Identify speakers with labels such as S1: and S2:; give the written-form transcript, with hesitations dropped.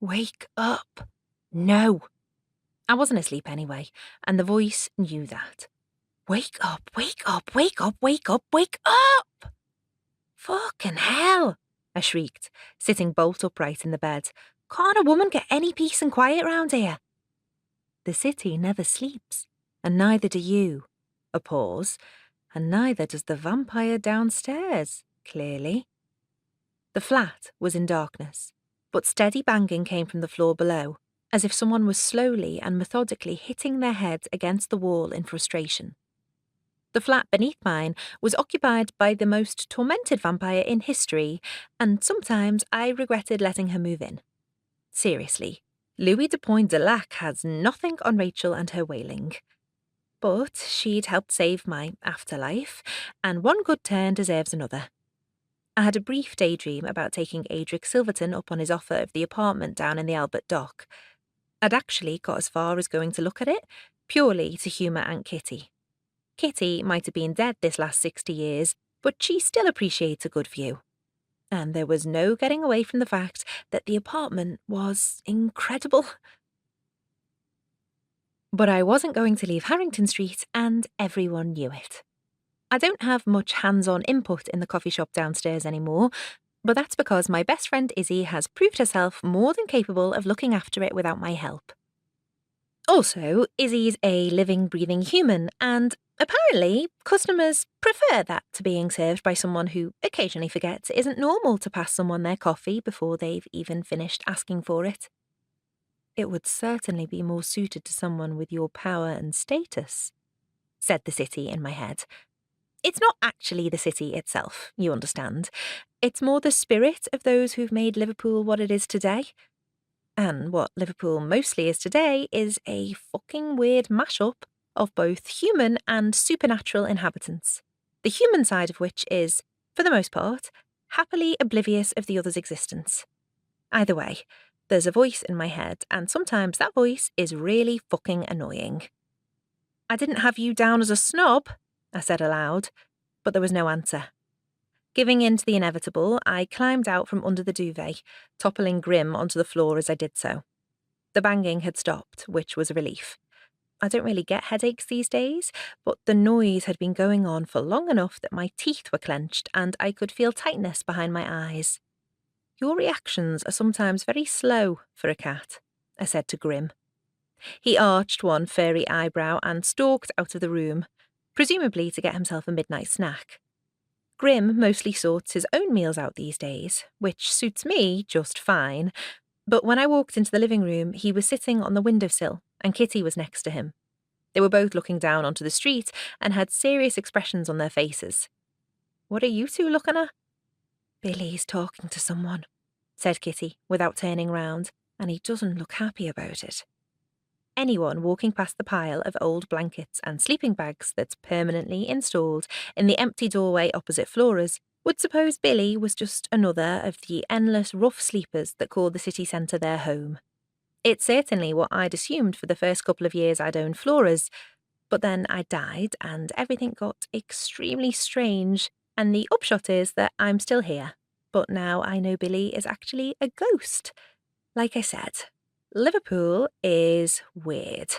S1: Wake up. No. I wasn't asleep anyway, and the voice knew that. Wake up, wake up, wake up, wake up, wake up! Fucking hell, I shrieked, sitting bolt upright in the bed. Can't a woman get any peace and quiet round here? The city never sleeps, and neither do you. A pause, and neither does the vampire downstairs, clearly. The flat was in darkness, but steady banging came from the floor below, as if someone was slowly and methodically hitting their head against the wall in frustration. The flat beneath mine was occupied by the most tormented vampire in history, and sometimes I regretted letting her move in. Seriously, Louis de Point de Lac has nothing on Rachel and her wailing. But she'd helped save my afterlife, and one good turn deserves another. I had a brief daydream about taking Adric Silverton up on his offer of the apartment down in the Albert Dock. I'd actually got as far as going to look at it, purely to humour Aunt Kitty. Kitty might have been dead this last 60 years, but she still appreciates a good view. And there was no getting away from the fact that the apartment was incredible. But I wasn't going to leave Harrington Street, and everyone knew it. I don't have much hands-on input in the coffee shop downstairs anymore, but that's because my best friend Izzy has proved herself more than capable of looking after it without my help. Also, Izzy's a living, breathing human, and apparently customers prefer that to being served by someone who occasionally forgets it isn't normal to pass someone their coffee before they've even finished asking for it. It would certainly be more suited to someone with your power and status, said the city in my head. It's not actually the city itself, you understand. It's more the spirit of those who've made Liverpool what it is today. And what Liverpool mostly is today is a fucking weird mashup of both human and supernatural inhabitants, the human side of which is, for the most part, happily oblivious of the other's existence. Either way, there's a voice in my head, and sometimes that voice is really fucking annoying. I didn't have you down as a snob, I said aloud, but there was no answer. Giving in to the inevitable, I climbed out from under the duvet, toppling Grim onto the floor as I did so. The banging had stopped, which was a relief. I don't really get headaches these days, but the noise had been going on for long enough that my teeth were clenched and I could feel tightness behind my eyes. Your reactions are sometimes very slow for a cat, I said to Grim. He arched one furry eyebrow and stalked out of the room, presumably to get himself a midnight snack. Grim mostly sorts his own meals out these days, which suits me just fine, but when I walked into the living room, he was sitting on the windowsill, and Kitty was next to him. They were both looking down onto the street and had serious expressions on their faces. What are you two looking at? Billy's talking to someone, said Kitty, without turning round, and he doesn't look happy about it. Anyone walking past the pile of old blankets and sleeping bags that's permanently installed in the empty doorway opposite Flora's would suppose Billy was just another of the endless rough sleepers that called the city centre their home. It's certainly what I'd assumed for the first couple of years I'd owned Flora's, but then I died and everything got extremely strange, and the upshot is that I'm still here, but now I know Billy is actually a ghost. Like I said, Liverpool is weird.